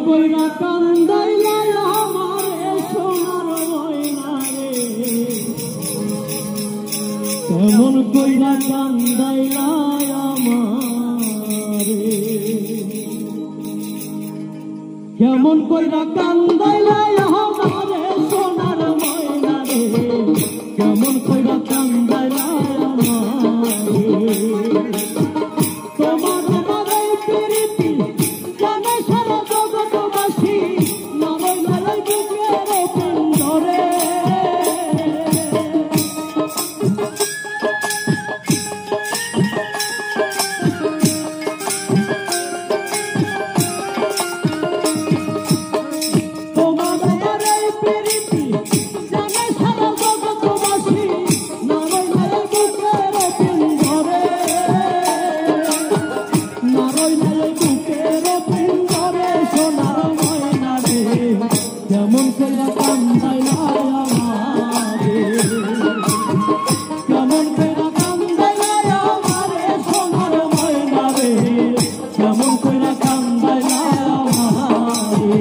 কইরা কান্দাইলা আমারে সোনার ময়না রে, কেমন কইরা কান্দাইলা আমারে, কেমন কইরা কান্দাইলা আমারে সোনার ময়না রে, কেমন কইরা কান্দাইলা আমারে। তোমার আমার এই প্রীতি জানে সারা জগৎবাসী, না রইলে বুকের পিঞ্জরে। তোমার আমার এই প্রীতি জানে সারা জগৎবাসী, না রইলে বুকের পিঞ্জরে, না রইলে বুকের পিঞ্জরে। সোনার ময়না রে, কেমন কইরা কান্দাইলা আমারে, কেমন কইরা কান্দাইলা আমারে সোনার ময়না রে, কেমন কইরা কান্দাইলা আমারে।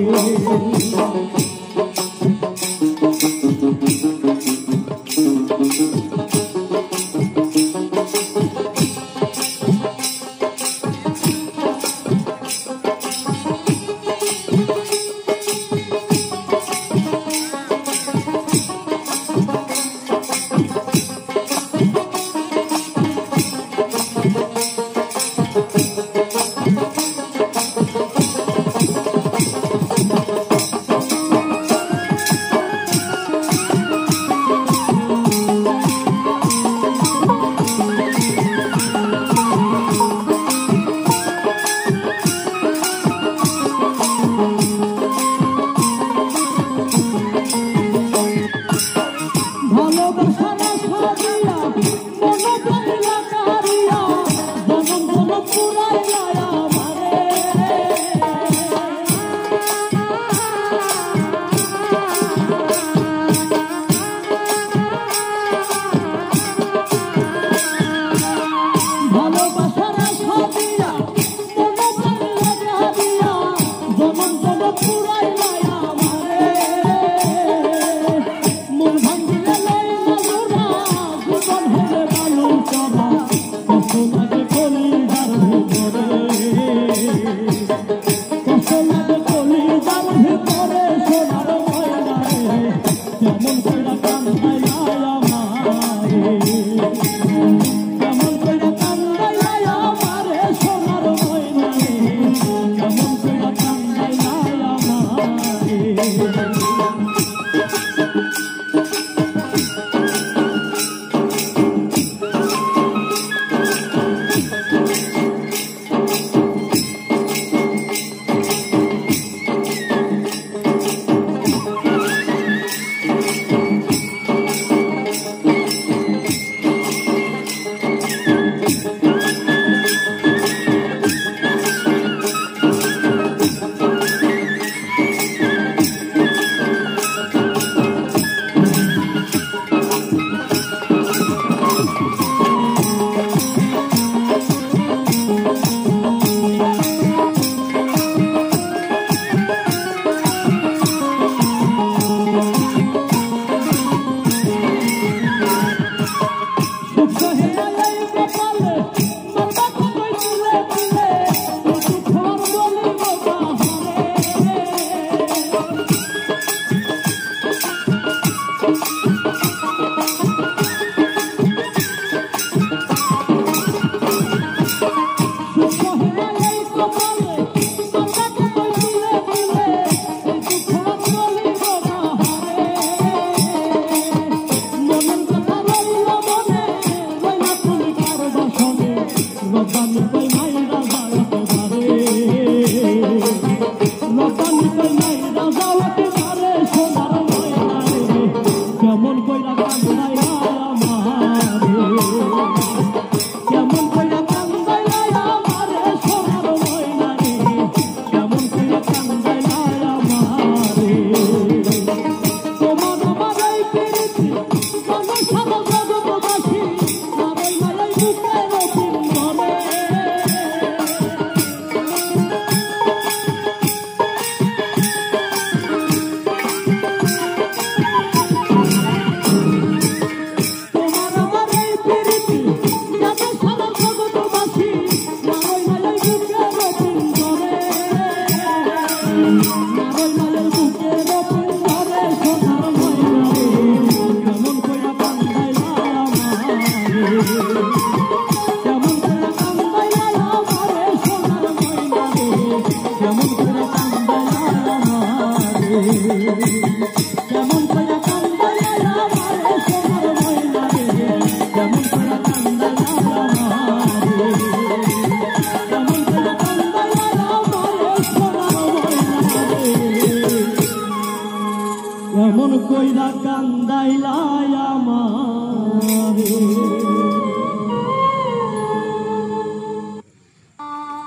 এমন কইরা কান্দাইলা